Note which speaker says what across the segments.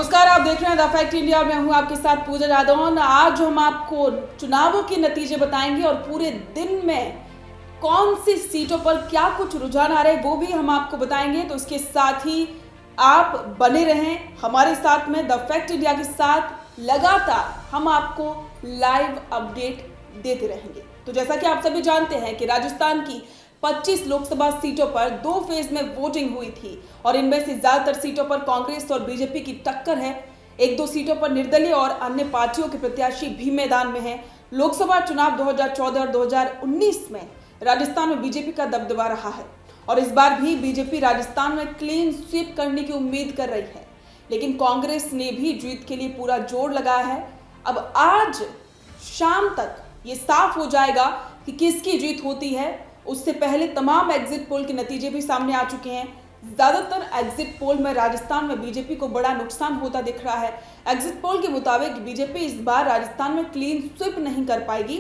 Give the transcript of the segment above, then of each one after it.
Speaker 1: नमस्कार, आप देख रहे हैं द फैक्ट इंडिया। मैं हूं आपके साथ पूजा जादौन। आज हम आपको चुनावों के नतीजे बताएंगे और पूरे दिन में कौन सी सीटों पर क्या कुछ रुझान आ रहे हैं वो भी हम आपको बताएंगे। तो इसके साथ ही आप बने रहें हमारे साथ में द फैक्ट इंडिया के साथ। लगातार हम आपको लाइव अपडेट देते रहेंगे। तो जैसा कि आप सभी जानते हैं कि राजस्थान की 25 लोकसभा सीटों पर 2 फेज में वोटिंग हुई थी और इनमें से ज्यादातर सीटों पर कांग्रेस और बीजेपी की टक्कर है। 1-2 सीटों पर निर्दलीय और अन्य पार्टियों के प्रत्याशी भी मैदान में हैं। लोकसभा चुनाव 2014 और 2019 में राजस्थान में बीजेपी का दबदबा रहा है और इस बार भी बीजेपी राजस्थान में क्लीन स्वीप करने की उम्मीद कर रही है, लेकिन कांग्रेस ने भी जीत के लिए पूरा जोर लगाया है। अब आज शाम तक ये साफ हो जाएगा कि किसकी जीत होती है। उससे पहले तमाम एग्जिट पोल के नतीजे भी सामने आ चुके हैं। ज्यादातर एग्जिट पोल में राजस्थान में बीजेपी को बड़ा नुकसान होता दिख रहा है। एग्जिट पोल के मुताबिक बीजेपी इस बार राजस्थान में क्लीन स्वीप नहीं कर पाएगी,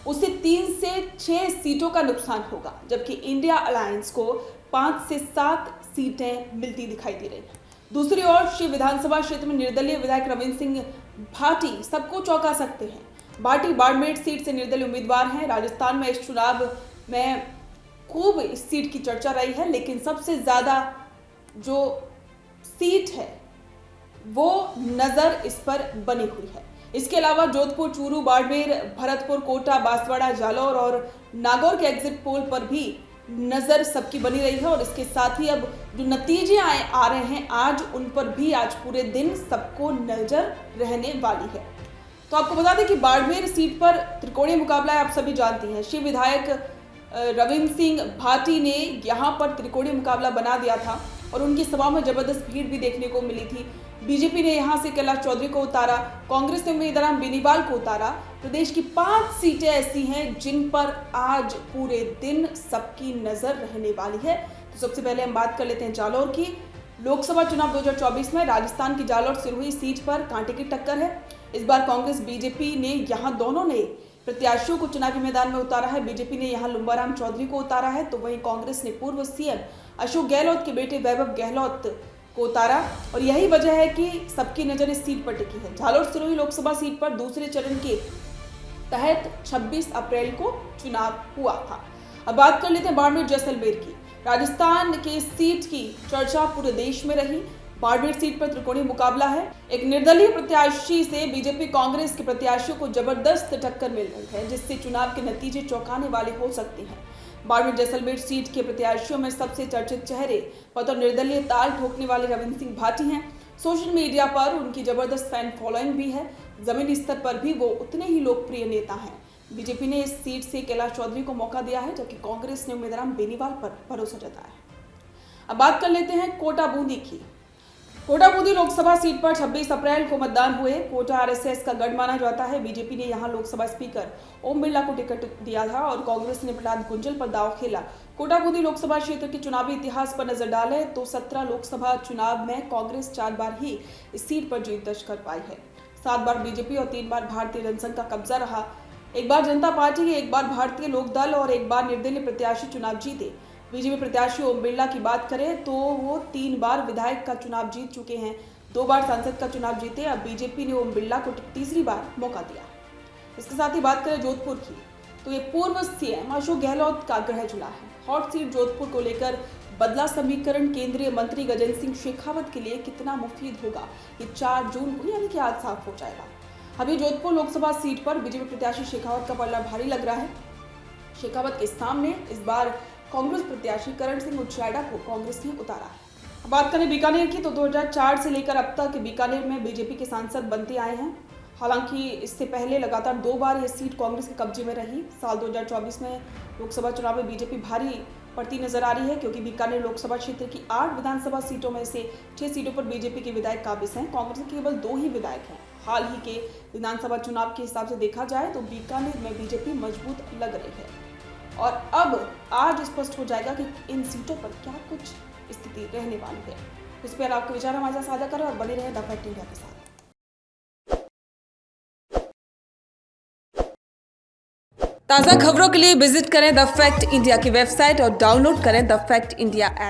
Speaker 1: उसे 3 से 6 सीटों का नुकसान होगा, जबकि इंडिया अलायंस को 5 से 7 सीटें मिलती दिखाई दे रही हैं। दूसरी ओर श्री विधानसभा क्षेत्र में निर्दलीय विधायक रविंद्र सिंह भाटी सबको चौंका सकते हैं। भाटी बाड़मेर सीट से निर्दलीय उम्मीदवार हैं। राजस्थान में इस चुनाव में खूब इस सीट की चर्चा रही है, लेकिन सबसे ज्यादा जो सीट है वो नजर इस पर बनी हुई है। इसके अलावा जोधपुर, चूरू, बाड़मेर, भरतपुर, कोटा, बांसवाड़ा, जालौर और नागौर के एग्जिट पोल पर भी नजर सबकी बनी रही है और इसके साथ ही अब जो नतीजे आ रहे हैं आज, उन पर भी आज पूरे दिन सबको नजर रहने वाली है। तो आपको बता दें कि बाड़मेर सीट पर त्रिकोणीय मुकाबला है, आप सभी जानती हैं। श्री विधायक रविंद्र सिंह भाटी ने यहां पर त्रिकोणीय मुकाबला बना दिया था और उनकी सभा में जबरदस्त भीड़ भी देखने को मिली थी। बीजेपी ने यहां से कैलाश चौधरी को उतारा, कांग्रेस ने उम्मीदवार बेनीवाल को उतारा। प्रदेश की 5 सीटें ऐसी हैं जिन पर आज पूरे दिन सबकी नजर रहने वाली है। तो सबसे पहले हम बात कर लेते हैं जालौर की। लोकसभा चुनाव 2024 में राजस्थान की जालौर सिरोही सीट पर कांटे की टक्कर है। इस बार कांग्रेस बीजेपी ने यहां दोनों ने प्रत्याशियों को चुनावी मैदान में उतारा है। बीजेपी ने यहां लुम्बाराम चौधरी को उतारा है, तो वहीं कांग्रेस ने पूर्व सीएम अशोक गहलोत के बेटे वैभव गहलोत को उतारा और यही वजह है कि सबकी नजर इस सीट पर टिकी है। जालौर सिरोही लोकसभा सीट पर दूसरे चरण के तहत 26 अप्रैल को चुनाव हुआ था। अब बात कर लेते हैं बाड़मेर जैसलमेर की। राजस्थान की सीट की चर्चा पूरे देश में रही। बाड़मेर सीट पर त्रिकोणीय मुकाबला है। एक निर्दलीय प्रत्याशी से बीजेपी कांग्रेस के प्रत्याशियों को जबरदस्त टक्कर मिल रही है, जिससे चुनाव के नतीजे चौंकाने वाले हो सकते हैं। बाड़मेर जैसलमेर सीट के प्रत्याशियों में सबसे चर्चित चेहरे बतौर निर्दलीय ताल ठोकने वाले रविंद्र सिंह भाटी हैं। सोशल मीडिया पर उनकी जबरदस्त फैन फॉलोइंग भी है। जमीनी स्तर पर भी वो उतने ही लोकप्रिय नेता हैं। बीजेपी ने इस सीट से कैलाश चौधरी को मौका दिया है, जबकि कांग्रेस ने उम्मीदवार बेनीवाल पर भरोसा जताया है। अब बात कर लेते हैं कोटा बूंदी की। कोटा बूंदी लोकसभा सीट पर 26 अप्रैल को मतदान हुए। कोटा आरएसएस का गढ़ माना जाता है। बीजेपी ने यहां लोकसभा स्पीकर ओम बिरला को टिकट दिया था और कांग्रेस ने प्रहलाद गुंजल पर दांव खेला। कोटा बूंदी लोकसभा क्षेत्र के चुनावी इतिहास पर नजर डालें तो 17 लोकसभा चुनाव में कांग्रेस 4 बार ही इस सीट पर जीत दर्ज कर पाई है। 7 बार बीजेपी और 3 बार भारतीय जनसंघ का कब्जा रहा। 1 बार जनता पार्टी, 1 बार भारतीय लोक दल और 1 बार निर्दलीय प्रत्याशी चुनाव जीते। बीजेपी प्रत्याशी ओम बिरला की बात करें तो वो 3 बार विधायक का चुनाव जीत चुके हैं, 2 बार सांसद का चुनाव जीते। अब बीजेपी ने ओम बिरला को तीसरी बार मौका दिया। इसके साथ ही बात करें जोधपुर की, तो ये पूर्व सीएम अशोक गहलोत का गृह जिला है। हॉट सीट जोधपुर को लेकर बदला समीकरण केंद्रीय मंत्री गजेंद्र सिंह शेखावत के लिए कितना मुफीद होगा, ये 4 जून को यानी कि आज साफ हो जाएगा। अभी जोधपुर लोकसभा सीट पर बीजेपी प्रत्याशी शेखावत का पल्ला भारी लग रहा है। शेखावत के सामने इस बार कांग्रेस प्रत्याशी करण सिंह उच्चायडा को कांग्रेस ने उतारा है। बात करें बीकानेर की, तो 2004 से लेकर अब तक बीकानेर में बीजेपी के सांसद बनते आए हैं। हालांकि इससे पहले लगातार 2 बार यह सीट कांग्रेस के कब्जे में रही। साल 2024 में लोकसभा चुनाव में बीजेपी भारी पड़ती नजर आ रही है, क्योंकि बीकानेर लोकसभा क्षेत्र की 8 विधानसभा सीटों में से 6 सीटों पर बीजेपी के विधायक काबिज हैं। कांग्रेस के केवल 2 ही विधायक हैं। हाल ही के विधानसभा चुनाव के हिसाब से देखा जाए तो बीकानेर में बीजेपी मजबूत लग रही है और अब आज स्पष्ट हो जाएगा कि इन सीटों पर क्या कुछ स्थिति रहने वाली है। इस पर आपके विचार हमारे साथ साझा करें और बने रहें द फैक्ट इंडिया के साथ। ताज़ा खबरों के लिए विजिट करें द फैक्ट इंडिया की वेबसाइट और डाउनलोड करें द फैक्ट इंडिया ऐप।